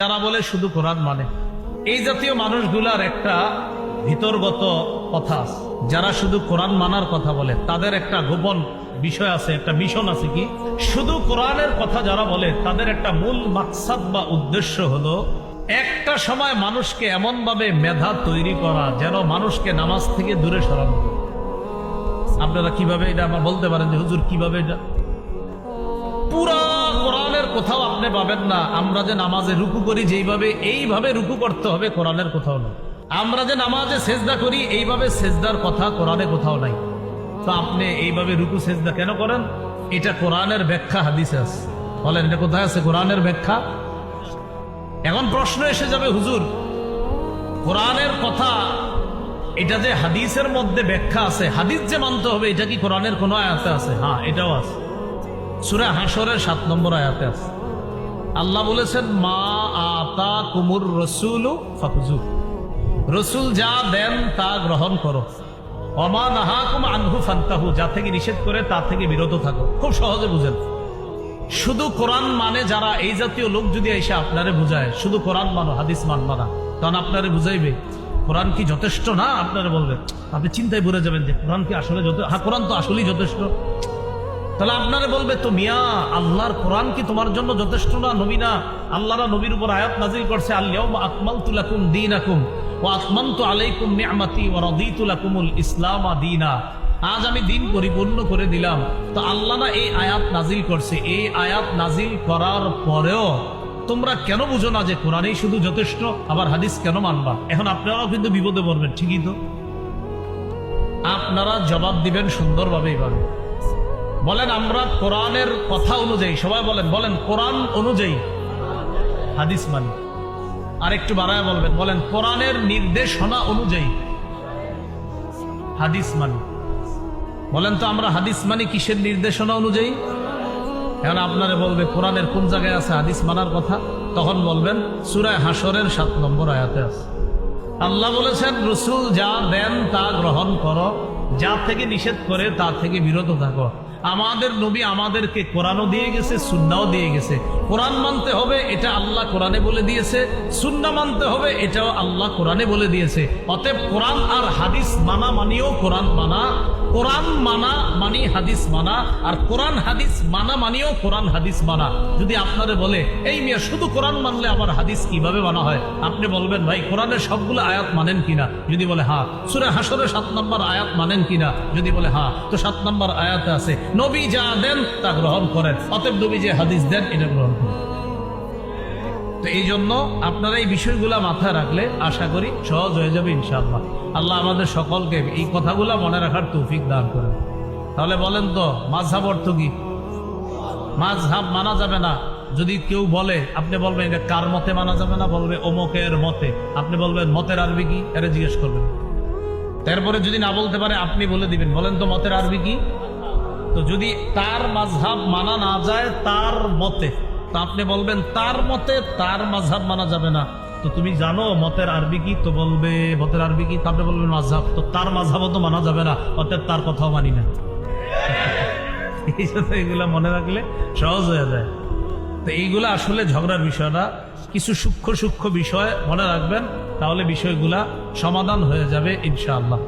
যারা বলে শুধু কোরআন মানে, এই জাতীয় মানুষগুলার একটা ভিতরগত কথা আছে। যারা শুধু কোরআন মানার কথা বলে তাদের একটা গোপন বিষয় আছে, একটা মিশন আছে। কি শুধু কোরআনের কথা যারা বলে তাদের একটা মূল মাকসাদ বা উদ্দেশ্য হলো একটা সময় মানুষকে এমন ভাবে মেধা তৈরি করা যেন মানুষকে নামাজ থেকে দূরে সরানো। আপনারা কিভাবে এটা আমার বলতে পারেন যে হুজুর কিভাবে এটা? পুরা কোরআনের কোথাও আপনি পাবেন না আমরা যে নামাজে রুকু করি যেইভাবে এইভাবে রুকু করতে হবে, কোরআনের কোথাও নাই। আমরা যে নামাজে সেজদা করি এইভাবে সেজদার কথা কোরআনে কোথাও নাই। তো আপনি এইভাবে রুকু সেজদা কেন করেন? এটা কোরআনের ব্যাখ্যা হাদিসে আছে। বলেন এটা কোথায় আছে কোরআনের ব্যাখ্যা? এখন প্রশ্ন এসে যাবে, হুজুর কোরআনের কথা এটা যে হাদিসের মধ্যে ব্যাখ্যা আছে, হাদিস যে মানতে হবে, এটা কি কোরআনের কোনো আয়াতে আছে? হ্যাঁ, এটাও আছে। সূরা হাশরের ৭ নম্বর আয়াতে আছে। আল্লাহ বলেছেন, মা আতা কুমুর রসুলু ফাখুযু, রসুল যা দেন তা গ্রহণ করো। ওমা নাহাকুম আনহু ফান্তাহু, যা থেকে নিষেধ করে তা থেকে বিরত থাকো। খুব সহজে বুঝেন। শুধু কোরআন মানে যারা, এই জাতীয় লোক যদি এসে আপনারে বুঝায় শুধু কোরআন মানো হাদিস মানবা না, তখন আপনারে বুঝাইবে কোরআন কি যথেষ্ট না? আপনারা বলবেন, আপনি চিন্তায় পড়ে যাবেন যে কোরআন কি আসলে হ্যাঁ, কোরআন তো আসলেই যথেষ্ট। তাহলে আপনারা বলবে, তো মিয়া আল্লাহর কোরআন কি তোমার জন্য যথেষ্ট না? নবী না, আল্লাহরা নবীর উপর আয়াত নাযিল করছে, আল ইয়াউমা আকমালতু লাকুম দীনাকুম ওয়া আতমামতু আলাইকুম নি'মাতি ওয়া রাদিতু লাকুমুল ইসলামা দীনা। আজ আমি দিন পরিপূর্ণ করে দিলাম। তো আল্লাহ না এই আয়াত নাযিল করছে, এই আয়াত নাযিল করার পরেও তোমরা কেন বুঝো না যে কোরআনই শুধু যথেষ্ট? আবার হাদিস কেন মানবা? এখন আপনারাও কিন্তু বিপদে পড়বেন। ঠিকই তো, আপনারা জবাব দিবেন সুন্দরভাবে। এবার বলেন আমরা কোরআনের কথা অনুযায়ী, সবাই বলেন, বলেন কোরআন অনুযায়ী হাদিস মানি। আর একটু বাড়ায় বলবেন, বলেন কোরআনের নির্দেশনা অনুযায়ী হাদিস মানি। বলেন তো আমরা হাদিস মানি কিসের নির্দেশনা অনুযায়ী? এখন আপনারা বলবে কোরআনের কোন জায়গায় আছে হাদিস মানার কথা? তখন বলবেন সূরা হাশরের ৭ নম্বর আয়াতে আছে। আল্লাহ বলেছেন, রসুল যা দেন তা গ্রহণ করো, যা থেকে নিষেধ করে তা থেকে বিরত থাকো। আমাদের নবী আমাদেরকে কোরআনও দিয়ে গেছে, সুন্নাও দিয়ে গেছে। কোরআন মানতে হবে, এটা আল্লাহ কোরআনে বলে দিয়েছে। সুন্না মানতে হবে, এটাও আল্লাহ কোরআনে বলে দিয়েছে। অতএব কোরআন আর হাদিস মানা মানিও কোরআন মানা, কোরআন মানা মানি হাদিস মানা, আর কোরআন হাদিস মানা মানিও কোরআন হাদিস মানা। যদি আপনারে বলে, এই মিয়া শুধু কোরআন মানলে আবার হাদিস কিভাবে মানা হয়? আপনি বলবেন, ভাই কোরআনের সবগুলো আয়াত মানেন কিনা? যদি বলে হ্যাঁ। সূরা হাশরের ৭ নম্বর আয়াত মানেন কিনা? যদি বলে হ্যাঁ, তো ৭ নম্বর আয়াতে আছে নবী যা দেন তা গ্রহণ করেন। অতএব নবী যে হাদিস দেন এটা গ্রহণ করেন। তো এই জন্য আপনারা এই বিষয়গুলা মাথায় রাখলে আশা করি সহজ হয়ে যাবে ইনশাআল্লাহ। আল্লাহ আমাদের সকলকে এই কথাগুলা মনে রাখার তৌফিক দান করেন। তাহলে বলেন তো মাযহাব অর্থ কি? মাযহাব মানা যাবে না। যদি কেউ বলে, আপনি বলবেন এটা কার মতে মানা যাবে না? বলবে অমুকের মতে। আপনি বলবেন মতের আরবি কি? এর জিজ্ঞেস করবেন। তারপরে যদি না বলতে পারে আপনি বলে দিবেন, বলেন তো মতের আরবি কি? তো যদি তার মাযহাব মানা না যায় তার মতে, তো আপনি বলবেন তার মতে তার মাযহাব মানা যাবে না। তো তুমি জানো মতের আরবি কি? তো বলবে মতের আরবি কি? আপনি বলবেন মাযহাব। তো তার মাযহাবও তো মানা যাবে না, অতএব তার কথাও মানি না। এই সাথে এগুলা মনে রাখলে সহজ হয়ে যায়। তো এইগুলা আসলে ঝগড়ার বিষয় না, কিছু সূক্ষ্ম সূক্ষ্ম বিষয় মনে রাখবেন, তাহলে বিষয়গুলা সমাধান হয়ে যাবে ইনশাআল্লাহ।